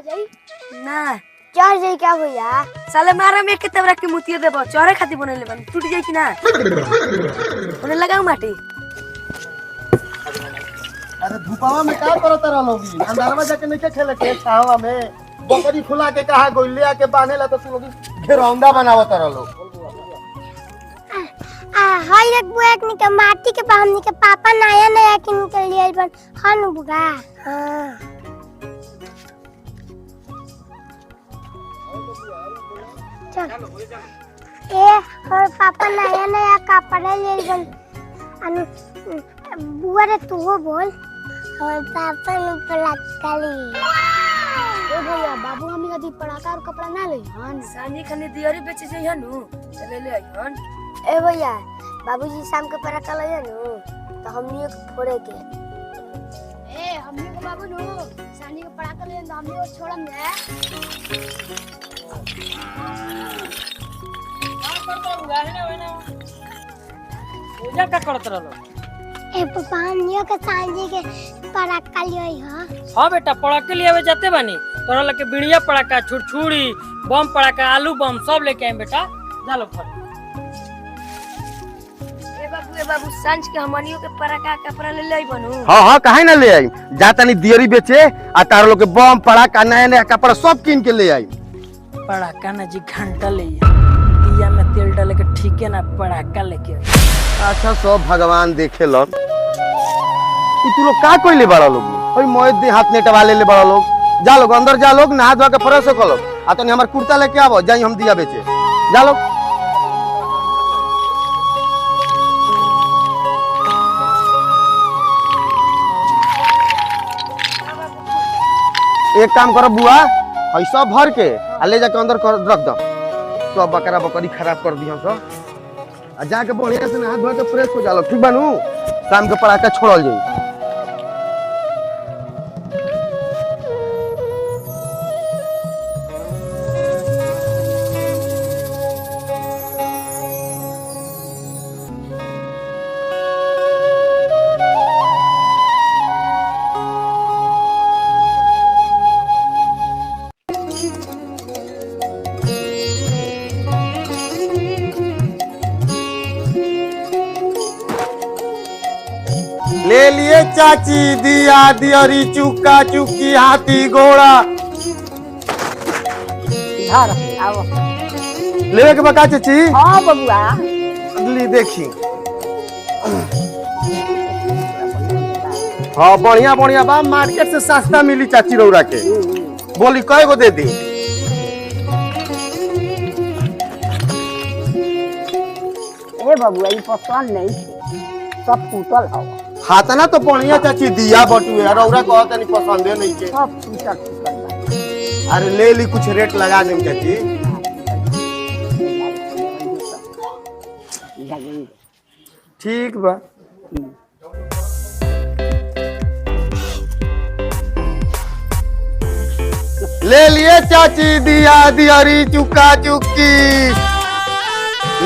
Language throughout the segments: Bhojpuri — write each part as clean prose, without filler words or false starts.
जाई ना चढ़ जाई क्या भैया साले मारा में के तबरा के मुतिया देबो चढ़े खातिर बनेले बन टूट जाई कि ना ओने लगाऊ माटी। अरे धूपावा में का करत रहलोगी अंधारवा जाके नहीं खेले के छावा में बकरी फुला के कहा गोलिया के बांधेला तो तू लोग घेरौंदा बनावत रहलो। हाय एक बुएक निके माटी के हमनी के पापा नया नया किन के लिए बन हन बुगा हां चल ए और पापा नया नया कपड़ा ले बन अनु बुआ रे तू हो बोल और पापा ने पड़ाका ले ओ भैया बाबू हमी कदी पड़ाका और कपड़ा ना ले हन सानी खने दियरी बेचे जई हनु चले ले आई हन। ए भैया बाबूजी शाम के पड़ाका ले नु तो हमनी के फोड़े के ए हमनी को बाबू नु सानी के पड़ाका ले तो हमनी को छोड़म ने का करतो रुगा है ना वेना पूजा का करत रहलो। ए पापा हमनी के सांझी के पड़ाका ले हां हां बेटा पड़ाके लिए जाते बानी तोरा लके बिड़िया पड़ाका छुरछुरी बम पड़ाका आलू बम सब लेके आए बेटा जा लो फल। ए बाबू सांझ के हमनियो के पराका कपड़ा ले ले आई बनू। हां काहे ना ले आई जाता नहीं दियरी बेचे आ तार लोग के बम पड़ाका नया नया कपड़ा सब किन के ले आई। पड़ाका ना जी घंटा ले दिया में तेल डाल के ठीक है ना पड़ाका लेके अच्छा सब भगवान देखे लो तू लोग का कोई ले बड़ा लोग ओई मोय दे हाथ नेटवा ले बड़ा लोग जा लोग अंदर जा लोग नहा धो के फ्रेश हो लो आ तनी हमर कुर्ता लेके आवो जाई हम दिया बेचे जा लोग। एक काम करो बुआ ऐसा भर के आ ले जाके अंदर कर रख दो सब बकरा बकरी खराब कर दी हम सब आ जाके बढ़िया से नहा धो के फ्रेश हो जालो ठीक बानू शाम के पड़ाका छोड़ल जाई। ले लिए चाची दिया दियरी चुका चुकी हाथी घोड़ा धर आओ लेवे के बका चाची। हां बबुआ अगली देखी हाँ बढ़िया बढ़िया बा मार्केट से सस्ता मिली चाची रौरा के बोली कय गो दे दी। ए बबुआ ई पसंद नहीं सब टूटल हो हाथना तो बढ़िया चाची दिया बटुए रौरा कहत नहीं पसंदे नहीं के सब टूटल टूटल अरे ले ली कुछ रेट लगा देम चाची। ठीक बा ले लिए चाची दिया दियरी चुका चुकी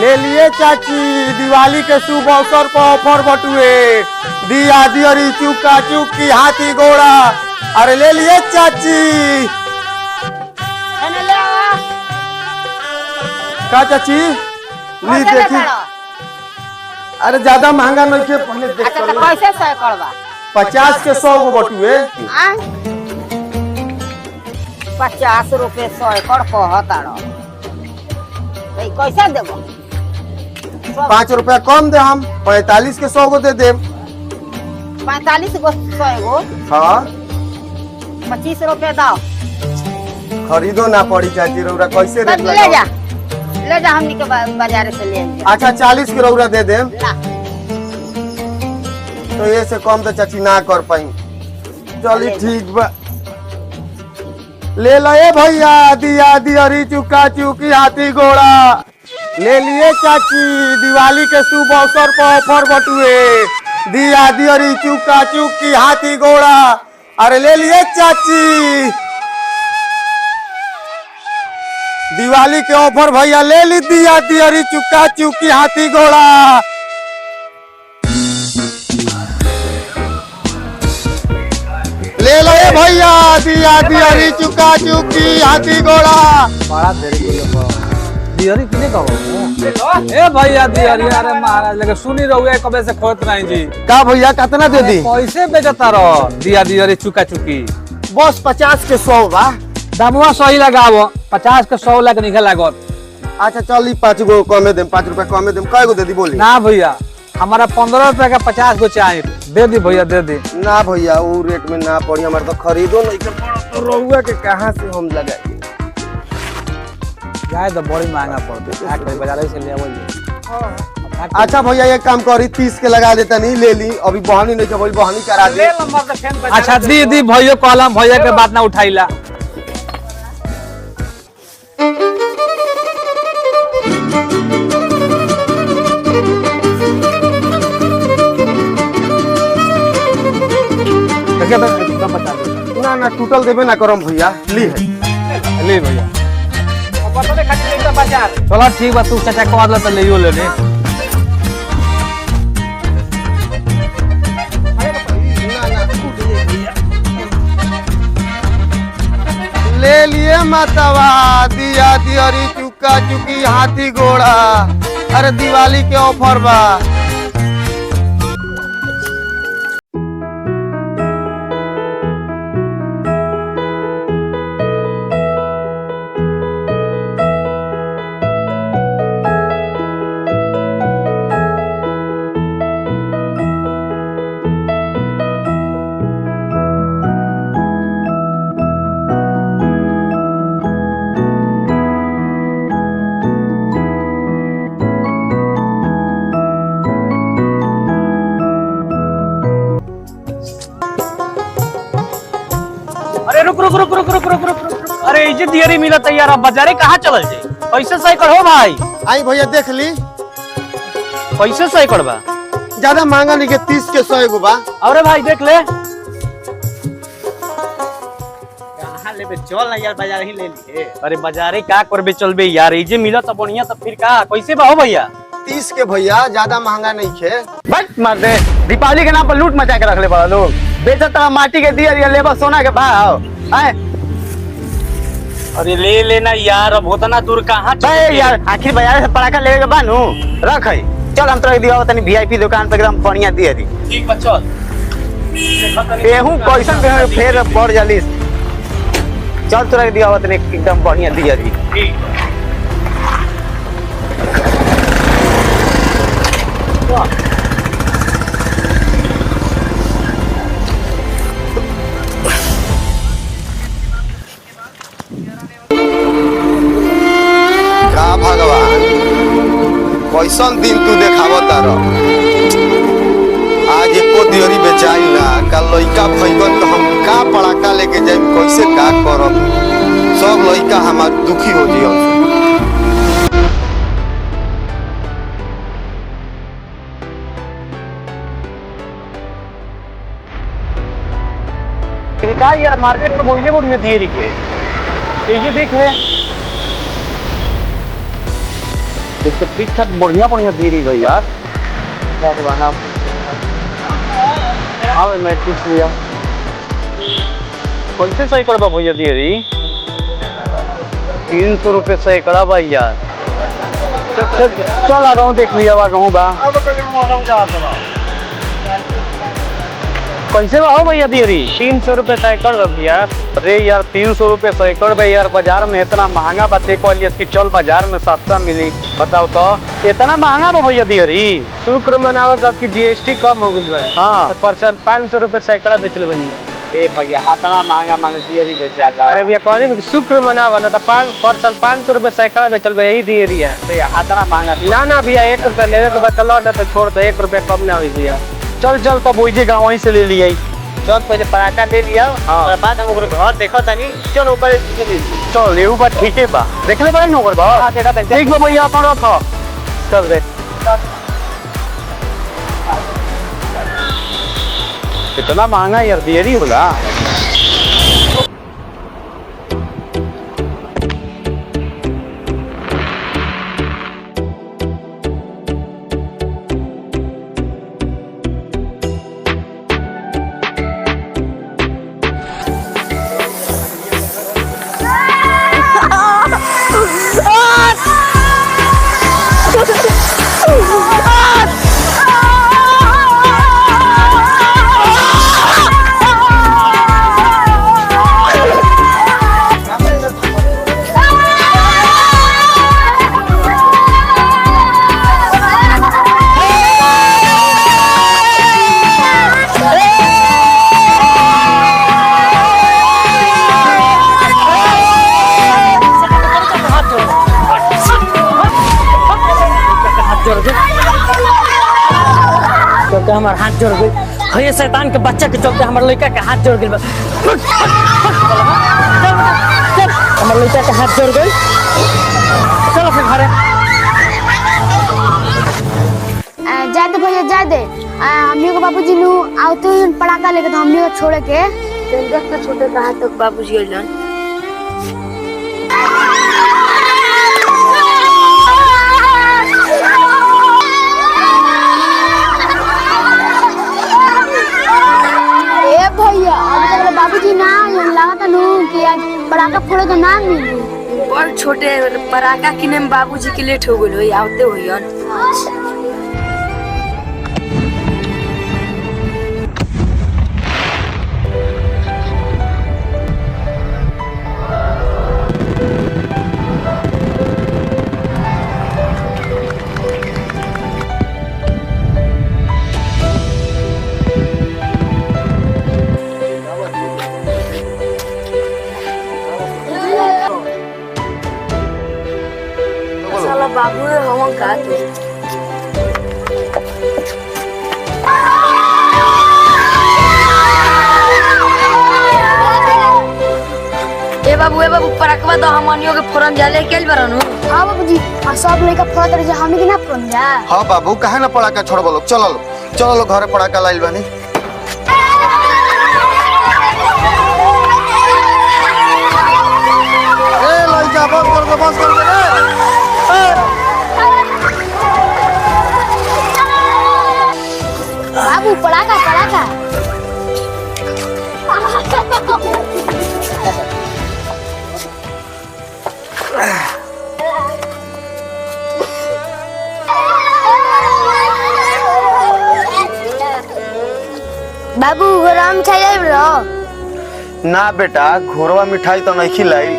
ले लिए चाची दिवाली के शुभ अवसर पर ऑफर बटुए दिया दियरी चुका चुकी हाथी घोड़ा अरे ले लिए चाची एने ले आ का चाची ली देखी अरे ज्यादा महंगा नहीं के पहले देख अच्छा तो कैसे सै करबा 50 के 100 गो बटुए 50 रुपए 100 कर कहताड़ो भाई कैसे देबो 5 रुपया कम दे हम 45 के 100 गो दे दे 45 गो 100 गो हाँ 25 रुपए दाओ खरीदो ना पड़ी चाची रौरा कैसे रेट ले जा हमनी के बाजार से ले जा। अच्छा 40 के रौरा दे दे ला तो ये से कम तो चाची ना कर पाई चली ठीक बा ले लो ए भैया दिया दियरी चुका चुकी हाथी घोड़ा ले लिए चाची दिवाली के शुभ अवसर पर ऑफर बटुए दिया दियरी चुका चुकी हाथी घोड़ा अरे ले लिए चाची दिवाली के ऑफर भैया ले ली दिया दियरी चुका चुकी हाथी घोड़ा ले लो भैया दिया दियारी चुका चुकी हाथी घोड़ा। बड़ा देरी को दियारी किने कहबो ए भैया दियारी अरे महाराज लगे सुनी रहुए कबे से खोत नहीं जी का भैया कितना दे दी? कैसे बेचता रहो दिया दियारी चुका चुकी बस 50 के 100 बा। दामुआ सही लगावो 50 के 100 लाख निकल लागत। अच्छा चल 5 गो कमे देम 5 रुपया कमे देम कय गो दे दी बोली? ना भैया हमारा 15 रुपए का 50 गो चाहिए दे दी भैया दे दी। ना भैया वो रेट में ना पड़ी हमारे तो खरीदो नहीं के पड़ा तो रहुआ के कहां से हम लगाएंगे? जाए तो बड़ी महंगा पड़ते है बाजार से ले आवल। अच्छा भैया एक काम करी 30 के लगा देता नहीं ले ली अभी बहानी नहीं के बहानी करा दे। अच्छा दी दी भैया कॉलम भैया के बात ना उठाइला। ना ना टूटल देबे ना करम भैया ली है ले भैया चलो ठीक बा तू चाचा कह दे तो ले ले ले लिए मातावा दिया दियारी चुका चुकी हाथी घोड़ा। अरे दिवाली के ऑफर बा। रुक रुक रुक रुक रुक रुक रुक रुक। अरे इजे दियरी मिला तैयार अब बाजारे कहाँ चलल जाई? पैसे सही कर हो भाई। आई भैया देख ली पैसे सही कर बा ज्यादा महंगा नहीं के 30 के 100 गो बा। अरे भाई देख ले कहाँ लेबे चल ना यार बाजार ही ले लिए। अरे बाजारे का करबे चलबे यार इजे मिला तो बढ़िया तो फिर का कैसे बा हो भैया? 30 के भैया ज्यादा महंगा नहीं खे। बट मार दे दीपावली के नाम पर लूट मचा के रख ले बड़ा लोग बेचता माटी के दिया लेबर सोना के भाव आए। अरे ले लेना यार अब होता ना दूर कहाँ यार आखिर बाजार से पटाखा लेवे के बानू रख है चल हम तोरा दिया तनी वीआईपी दुकान पे एकदम बढ़िया दिया दी। ठीक बा चल केहू कैसन के फेर बढ़ जाली चल तोरा दिया तनी एकदम बढ़िया दिया दी। ठीक का भगवान कैसन दिन तू देखावता रह। आज एको दियरी बेचाई ना कल लइका भइबन तो हम का पड़ाका लेके जाई कैसे का करब। सब लइका हमार दुखी हो जियन। का यार मार्केट में बोलने बोल में दिए के ये देख है देखो पीछे बढ़िया बढ़िया दे रही गई यार क्या बना हाँ मैं ठीक लिया कैसे सही कर भैया दिए रही 300 रुपये सही करा भाई यार चल आ रहा हूँ देख लिया रहूँ बा कैसे हो भैया दियरी 300 रुपये सैकड़ भैया। अरे यार 300 रुपये सैकड़ भाई यार बाजार में इतना महंगा बात की चल बाजार में सस्ता मिली बताओ तो इतना महंगा बा भैया दियरी। शुक्र मनाओ सबकी जीएसटी कम हो गई है। हाँ परसेंट 500 रुपये सैकड़ा बेचल बनी भैया इतना महंगा मांगे दियरी बेचा। अरे भैया कहने शुक्र मनावा ना तो 500 रुपये सैकड़ा बेचल यही दियरी है भैया इतना महंगा ना भैया 1 रुपया लेने के बाद चलो ना तो छोड़ दो 1 रुपया कम ना हुई भैया। चल चल तब वही जगह वहीं से ले लिया चल पहले पराठा ले लिया और बाद हम घर देखो तनी चल ऊपर चल ऊपर ठीक है बा देख ले बड़े नौकर बा ठीक बा भैया अपन रखो चल रे इतना महंगा यार देरी होला। चलते हमार हाथ जोड़ गई। हे शैतान के बच्चा के चलते हमार लड़का के हाथ जोड़ गई। हमार लड़का के हाथ जोड़ गई। चलो फिर घरे। जा दे भैया जा दे। हमनी को बाबूजी नु आवते ही पड़ाका लेके तो हमनी को छोड़े के देख तो छोटे कहाँ तक बाबूजी गइलन। ए भैया अब तक बाबूजी ना लागत नु कि आज पड़ाका फोड़े के नाम मिली। बड़ छोटे पराका किने में बाबूजी के लेट हो गइल होई आवते होइयन। साला बाबू हम का तो ए बाबू पराकवा तो हमनियो के फोरन जाले केल बरनु। हां बाबूजी सब लड़का फोड़त रहे हमनी के ना फोड़ जा। हाँ बाबू काहे ना पड़ाका छोड़बो लोग। चलो लोग घरे पड़ाका लाइल बानी। ए लइका बस कर दे बाबू पड़ाका बाबू गरम चाहिए ब्रो। ना बेटा घोरवा मिठाई तो नहीं खिलाई।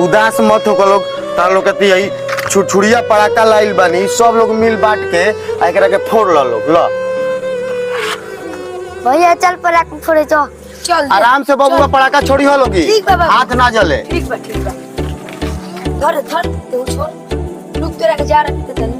उदास मत हो लोग। तार लोग कहती यही छुड़छुड़िया पड़ाका लाइल बानी। सब लोग मिल बांट के एकरा के फोड़ लो लोग। लो भैया चल पराका फोड़े तो चल आराम से बबुआ पड़ाका छोड़ी हो लोगी। ठीक बा बाबू। हाथ ना जले। ठीक बा धर तू छोड़ रुक तेरा के जा रहा है तनी।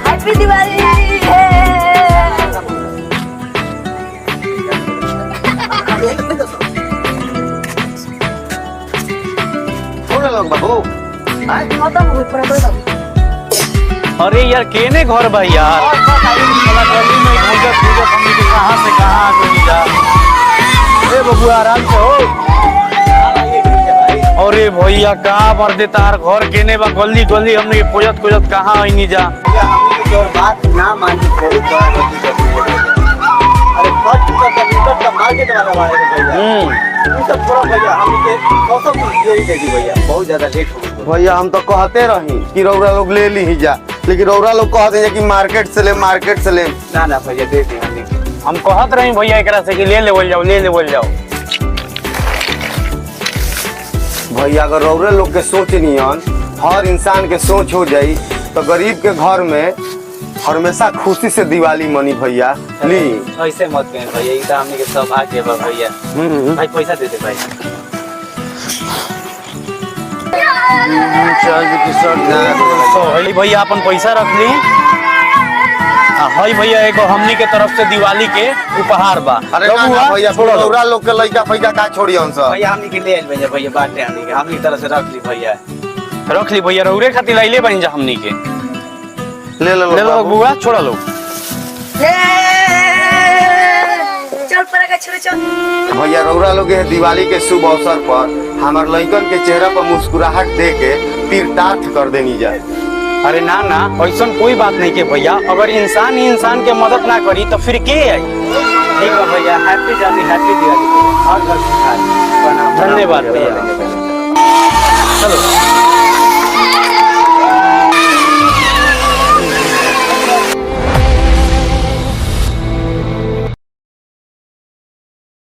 हैप्पी दिवाली। छोड़ लोग बाबू। खत्म हो पूरा तो अरे यार केने घर बा यार। साला गली में पूजा हमनी के कहां से कहां आ गई जा। ए बबुआ आराम से हो। अरे भैया का भर दे तार घर केने बा गली हमनी के खोजत कहां आईनी जा। बात ना मानी कोई तो अरे का मार्केट वाला बहुत ज्यादा लेट हो भैया। हम तो कहते रही कि रौरा लोग ले ली ही जा, लेकिन रौरा लोग कहते हैं कि मार्केट से ले। ना भैया दे दी हम कहत रही भैया एकरा से कि ले लेवल जाओ। भैया अगर रौरे लोग के सोच नियन हर इंसान के सोच हो जाई तो गरीब के घर में हमेशा खुशी से दिवाली मनी भैया। ली ऐसे मत कहें भैया। ई तो हमनी के सौभाग्य बा भैया। भाई पैसा दे दे भाई। भैया अपन पैसा रख ली। हई भैया एगो हमनी के तरफ से दिवाली के उपहार बा। अरे ना भैया रौरा लोग के लइका फैका का छोड़ी हम सब। भैया हमनी के ले आइल भैया। भैया बाटे हमनी तरफ से रख ली भैया। रख ली भैया रौरे खातिर लाइले बन जा हमनी के। ले लो बुआ छोड़ा लो। चल पराका छोड़ चल। भैया रौरा लोग के दिवाली के शुभ अवसर पर हमार लइकन के चेहरा पर मुस्कुराहट दे के तीर्थार्थ कर देनी जाए। अरे ना ऐसा कोई बात नहीं के भैया। अगर इंसान ही इंसान के मदद ना करी तो फिर के आई। ठीक है भैया। हैप्पी दिवाली और घर सुखाए। धन्यवाद भैया। चलो